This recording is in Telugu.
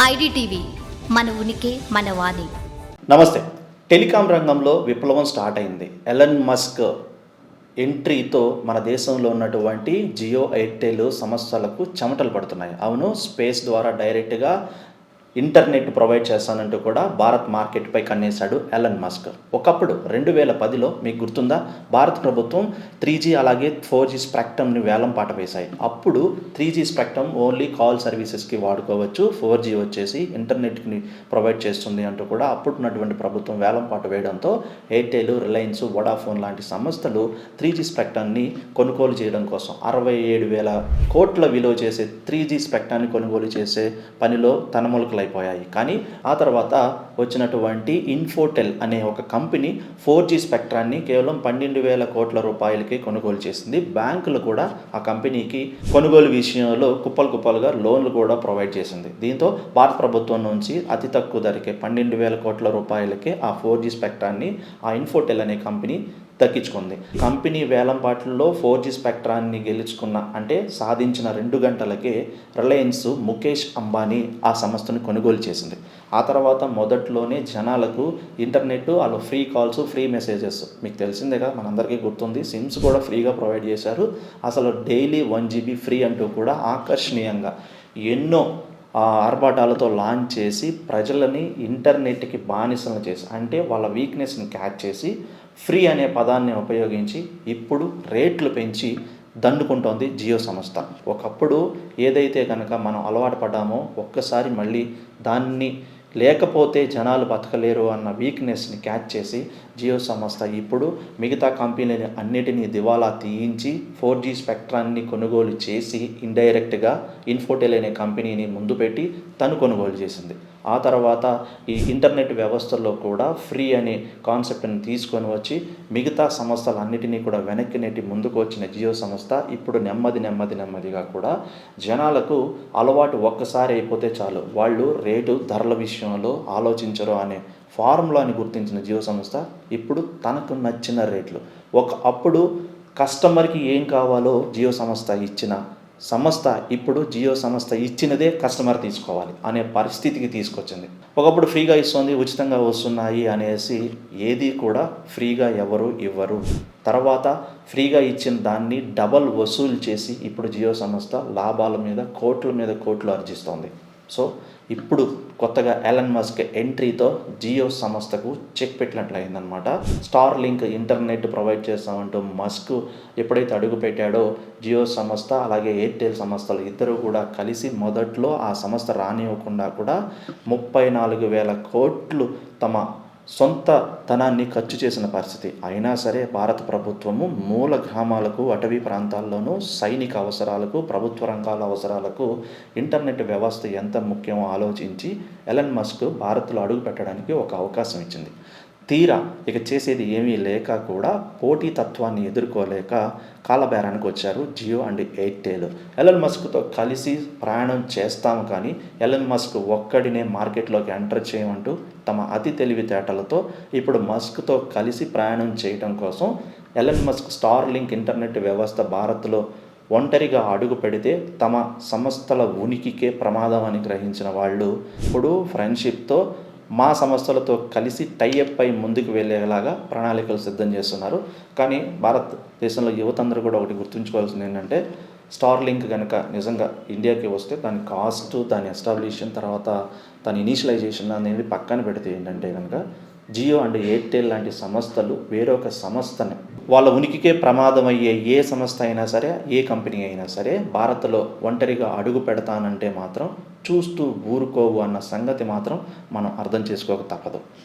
ఐడిటీవీ మన ఉనికి మన వాణి. నమస్తే. టెలికాం రంగంలో విప్లవం స్టార్ట్ అయింది. ఎలన్ మస్క్ ఎంట్రీతో మన దేశంలో ఉన్నటువంటి జియో, ఎయిర్టెల్ సంస్థలకు చెమటలు పడుతున్నాయి. అవును, స్పేస్ ద్వారా డైరెక్ట్గా ఇంటర్నెట్ ప్రొవైడ్ చేస్తానంటూ కూడా భారత్ మార్కెట్పై కన్నేశాడు ఎలన్ మస్క్. ఒకప్పుడు 2010లో మీకు గుర్తుందా, భారత ప్రభుత్వం 3G అలాగే 4G స్పెక్ట్రమ్ని వేలం పాట వేశాయి. అప్పుడు 3G స్పెక్ట్రమ్ ఓన్లీ కాల్ సర్వీసెస్కి వాడుకోవచ్చు, 4G వచ్చేసి ఇంటర్నెట్ని ప్రొవైడ్ చేస్తుంది అంటూ కూడా అప్పుడున్నటువంటి ప్రభుత్వం వేలం పాట వేయడంతో ఎయిర్టెల్, రిలయన్స్, వొడాఫోన్ లాంటి సంస్థలు 3G స్పెక్ట్రమ్ని కొనుగోలు చేయడం కోసం 67,000 కోట్ల విలువ చేసే 3G స్పెక్ట్రాన్ని కొనుగోలు చేసే పనిలో తనములకలు అయిపోయాయి. కానీ ఆ తర్వాత వచ్చినటువంటి ఇన్ఫోటెల్ అనే ఒక కంపెనీ 4G స్పెక్ట్రాన్ని కేవలం 12,000 కోట్ల రూపాయలకి కొనుగోలు చేసింది. బ్యాంకులు కూడా ఆ కంపెనీకి కొనుగోలు విషయంలో కుప్పలుగా లోన్లు కూడా ప్రొవైడ్ చేసింది. దీంతో భారత ప్రభుత్వం నుంచి అతి తక్కువ ధరకే 12,000 కోట్ల రూపాయలకే ఆ 4G స్పెక్ట్రాన్ని ఆ ఇన్ఫోటెల్ అనే కంపెనీ దక్కించుకుంది. కంపెనీ వేలంపాట్లలో 4G స్పెక్ట్రాన్ని గెలుచుకున్న అంటే సాధించిన 2 గంటలకే రిలయన్స్ ముఖేష్ అంబానీ ఆ సంస్థను కొనుగోలు చేసింది. ఆ తర్వాత మొదట్లోనే జనాలకు ఇంటర్నెట్, వాళ్ళు ఫ్రీ కాల్స్, ఫ్రీ మెసేజెస్ మీకు తెలిసిందే కదా, మనందరికీ గుర్తుంది. సిమ్స్ కూడా ఫ్రీగా ప్రొవైడ్ చేశారు. అసలు డైలీ 1 GB ఫ్రీ అంటూ కూడా ఆకర్షణీయంగా ఎన్నో ఆర్భాటాలతో లాంచ్ చేసి ప్రజలని ఇంటర్నెట్కి బానిసలను చేసి, అంటే వాళ్ళ వీక్నెస్ని క్యాచ్ చేసి ఫ్రీ అనే పదాన్ని ఉపయోగించి ఇప్పుడు రేట్లు పెంచి దండుకుంటోంది జియో సంస్థ. ఒకప్పుడు ఏదైతే కనుక మనం అలవాటు పడ్డామో ఒక్కసారి మళ్ళీ దాన్ని లేకపోతే జనాలు బతకలేరు అన్న వీక్నెస్ని క్యాచ్ చేసి జియో సంస్థ ఇప్పుడు మిగతా కంపెనీలని అన్నిటినీ దివాలా తీయించి 4G స్పెక్ట్రాన్ని కొనుగోలు చేసి ఇండైరెక్ట్గా ఇన్ఫోటెల్ అనే కంపెనీని ముందు పెట్టి తను కొనుగోలు చేసింది. ఆ తర్వాత ఈ ఇంటర్నెట్ వ్యవస్థల్లో కూడా ఫ్రీ అనే కాన్సెప్ట్ని తీసుకొని వచ్చి మిగతా సంస్థలన్నిటినీ కూడా వెనక్కి నెట్టి ముందుకు వచ్చిన జియో సంస్థ ఇప్పుడు నెమ్మదిగా కూడా జనాలకు అలవాటు ఒక్కసారి అయిపోతే చాలు, వాళ్ళు రేటు ధరల విషయంలో ఆలోచించరు అనే ఫార్ములాని గుర్తించిన జియో సంస్థ ఇప్పుడు తనకు నచ్చిన రేట్లు, అప్పుడు కస్టమర్కి ఏం కావాలో జియో సంస్థ ఇచ్చిన సంస్థ ఇప్పుడు జియో సంస్థ ఇచ్చినదే కస్టమర్ తీసుకోవాలి అనే పరిస్థితికి తీసుకొచ్చింది. ఒకప్పుడు ఫ్రీగా ఇస్తుంది, ఉచితంగా వస్తున్నాయి అనేసి ఏది కూడా ఫ్రీగా ఎవరు ఇవ్వరు. తర్వాత ఫ్రీగా ఇచ్చిన దాన్ని డబల్ వసూలు చేసి ఇప్పుడు జియో సంస్థ లాభాల మీద కోట్లు ఆర్జిస్తోంది. సో ఇప్పుడు కొత్తగా ఎలన్ మస్క్ ఎంట్రీతో జియో సంస్థకు చెక్ పెట్టినట్లయిందనమాట. స్టార్ లింక్ ఇంటర్నెట్ ప్రొవైడ్ చేస్తామంటూ మస్క్ ఎప్పుడైతే అడుగు పెట్టాడో జియో సంస్థ అలాగే ఎయిర్టెల్ సంస్థలు ఇద్దరు కూడా కలిసి మొదట్లో ఆ సంస్థ రానివ్వకుండా కూడా 34,000 కోట్లు తమ సొంత ధనాన్ని ఖర్చు చేసిన పరిస్థితి. అయినా సరే భారత ప్రభుత్వము మూల గ్రామాలకు, అటవీ ప్రాంతాల్లోనూ సైనిక అవసరాలకు, ప్రభుత్వ రంగాల అవసరాలకు ఇంటర్నెట్ వ్యవస్థ ఎంత ముఖ్యమో ఆలోచించి ఎలన్ మస్క్ భారత్లో అడుగు పెట్టడానికి ఒక అవకాశం ఇచ్చింది. తీరా ఇక చేసేది ఏమీ లేక కూడా పోటీతత్వాన్ని ఎదుర్కోలేక కాలబేరానికి వచ్చారు జియో అండ్ ఎయిర్టెల్. ఎలన్ మస్క్తో కలిసి ప్రయాణం చేస్తాము కానీ ఎలన్ మస్క్ ఒక్కడినే మార్కెట్లోకి ఎంటర్ చేయమంటూ తమ అతి తెలివితేటలతో ఇప్పుడు మస్క్తో కలిసి ప్రయాణం చేయడం కోసం Elon Musk star link internet వ్యవస్థ భారత్లో ఒంటరిగా అడుగు పెడితే తమ సంస్థల ఉనికికే ప్రమాదం అని గ్రహించిన వాళ్ళు ఇప్పుడు ఫ్రెండ్షిప్తో మా సంస్థలతో కలిసి టైఅప్ అయి ముందుకు వెళ్ళేలాగా ప్రణాళికలు సిద్ధం చేస్తున్నారు. కానీ భారతదేశంలో యువత అందరూ కూడా ఒకటి గుర్తుంచుకోవాల్సింది ఏంటంటే, స్టార్ లింక్ కనుక నిజంగా ఇండియాకి వస్తే దాని కాస్ట్, దాని ఎస్టాబ్లిషన్, తర్వాత దాని ఇనీషియలైజేషన్ అనేది పక్కన పెడితే ఏంటంటే కనుక జియో అండ్ ఎయిర్టెల్ లాంటి సంస్థలు వేరొక సంస్థని వాళ్ళ ఉనికికే ప్రమాదం అయ్యే ఏ సంస్థ అయినా సరే, ఏ కంపెనీ అయినా సరే భారత్లో ఒంటరిగా అడుగు పెడతానంటే మాత్రం చూస్తూ ఊరుకోవు అన్న సంగతి మాత్రం మనం అర్థం చేసుకోక తప్పదు.